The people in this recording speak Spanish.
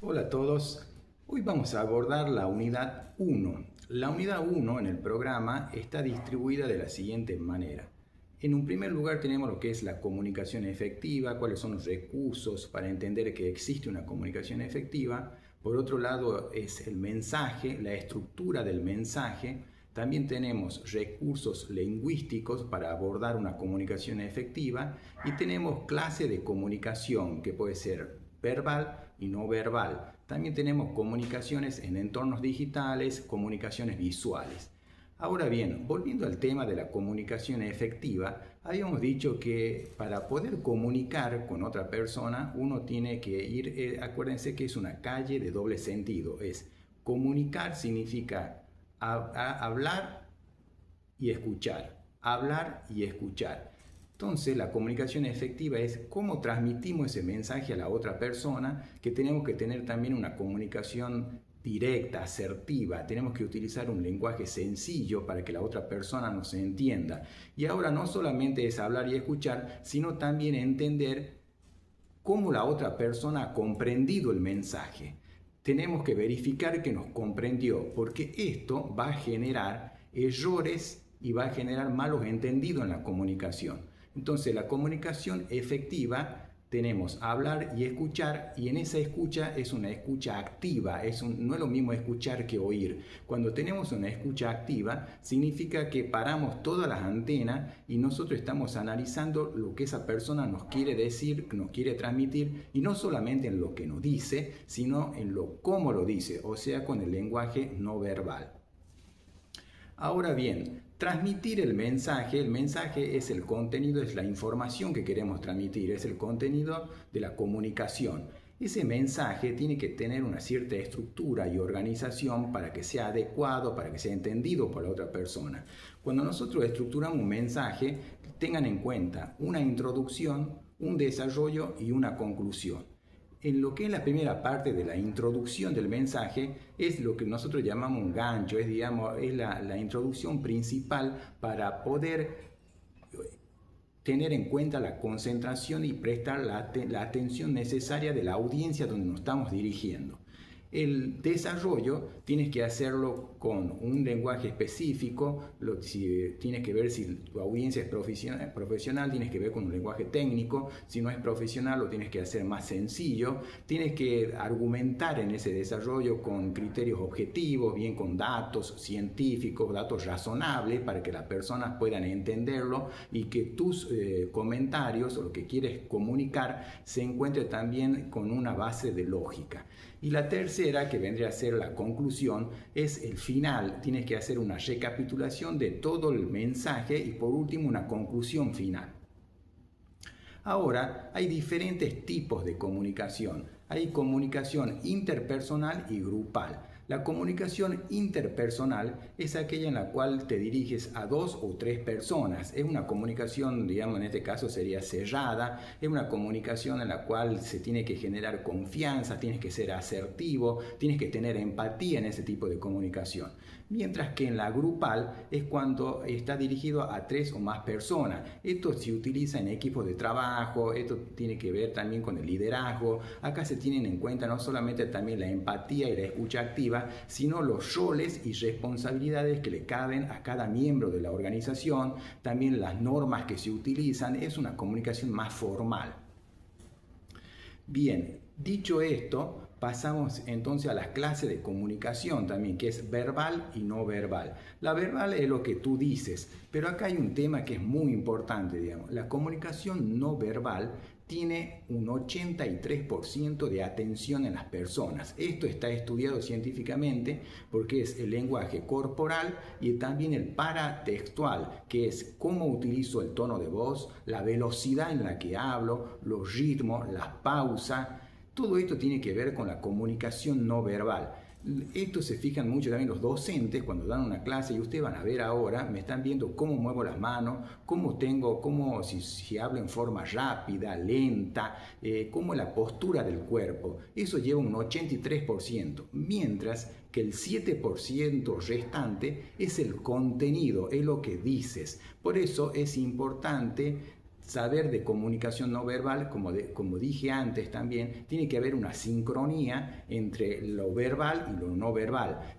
Hola a todos, hoy vamos a abordar la unidad 1. La unidad 1 en el programa está distribuida de la siguiente manera. En un primer lugar tenemos lo que es la comunicación efectiva, cuáles son los recursos para entender que existe una comunicación efectiva. Por otro lado es el mensaje, la estructura del mensaje. También tenemos recursos lingüísticos para abordar una comunicación efectiva y tenemos clase de comunicación que puede ser verbal y no verbal. También tenemos comunicaciones en entornos digitales, comunicaciones visuales. Ahora bien, volviendo al tema de la comunicación efectiva, habíamos dicho que para poder comunicar con otra persona uno tiene que ir, acuérdense que es una calle de doble sentido, es comunicar significa hablar y escuchar, hablar y escuchar. Entonces, la comunicación efectiva es cómo transmitimos ese mensaje a la otra persona, que tenemos que tener también una comunicación directa, asertiva, tenemos que utilizar un lenguaje sencillo para que la otra persona nos entienda. Y ahora no solamente es hablar y escuchar, sino también entender cómo la otra persona ha comprendido el mensaje. Tenemos que verificar que nos comprendió, porque esto va a generar errores y va a generar malos entendidos en la comunicación. Entonces, la comunicación efectiva tenemos hablar y escuchar, y en esa escucha es una escucha activa, no es lo mismo escuchar que oír. Cuando tenemos una escucha activa, significa que paramos todas las antenas y nosotros estamos analizando lo que esa persona nos quiere decir, nos quiere transmitir, y no solamente en lo que nos dice, sino en lo cómo lo dice, o sea, con el lenguaje no verbal. Ahora bien, transmitir el mensaje es el contenido, es la información que queremos transmitir, es el contenido de la comunicación. Ese mensaje tiene que tener una cierta estructura y organización para que sea adecuado, para que sea entendido por la otra persona. Cuando nosotros estructuramos un mensaje, tengan en cuenta una introducción, un desarrollo y una conclusión. En lo que es la primera parte de la introducción del mensaje es lo que nosotros llamamos un gancho, es la introducción principal para poder tener en cuenta la concentración y prestar la atención necesaria de la audiencia donde nos estamos dirigiendo. El desarrollo tienes que hacerlo con un lenguaje específico, si tienes que ver si tu audiencia es profesional, tienes que ver con un lenguaje técnico, si no es profesional lo tienes que hacer más sencillo, tienes que argumentar en ese desarrollo con criterios objetivos, bien con datos científicos, datos razonables para que las personas puedan entenderlo y que tus comentarios o lo que quieres comunicar se encuentre también con una base de lógica. Y la tercera, que vendría a ser la conclusión, es el final. Tienes que hacer una recapitulación de todo el mensaje y por último una conclusión final. Ahora, hay diferentes tipos de comunicación. Hay comunicación interpersonal y grupal. La comunicación interpersonal es aquella en la cual te diriges a dos o tres personas. Es una comunicación, digamos, en este caso sería cerrada. Es una comunicación en la cual se tiene que generar confianza, tienes que ser asertivo, tienes que tener empatía en ese tipo de comunicación. Mientras que en la grupal es cuando está dirigido a tres o más personas. Esto se utiliza en equipos de trabajo, esto tiene que ver también con el liderazgo. Acá se tienen en cuenta no solamente también la empatía y la escucha activa, sino los roles y responsabilidades que le caben a cada miembro de la organización, también las normas que se utilizan. Es una comunicación más formal. Bien, dicho esto, pasamos entonces a las clases de comunicación también, que es verbal y no verbal. La verbal es lo que tú dices, pero acá hay un tema que es muy importante, digamos. La comunicación no verbal tiene un 83% de atención en las personas. Esto está estudiado científicamente porque es el lenguaje corporal y también el paratextual, que es cómo utilizo el tono de voz, la velocidad en la que hablo, los ritmos, las pausas. Todo esto tiene que ver con la comunicación no verbal. Esto se fijan mucho también los docentes cuando dan una clase y ustedes van a ver ahora, me están viendo cómo muevo las manos, si hablo en forma rápida, lenta, cómo es la postura del cuerpo. Eso lleva un 83%, mientras que el 7% restante es el contenido, es lo que dices. Por eso es importante saber de comunicación no verbal, como dije antes también, tiene que haber una sincronía entre lo verbal y lo no verbal.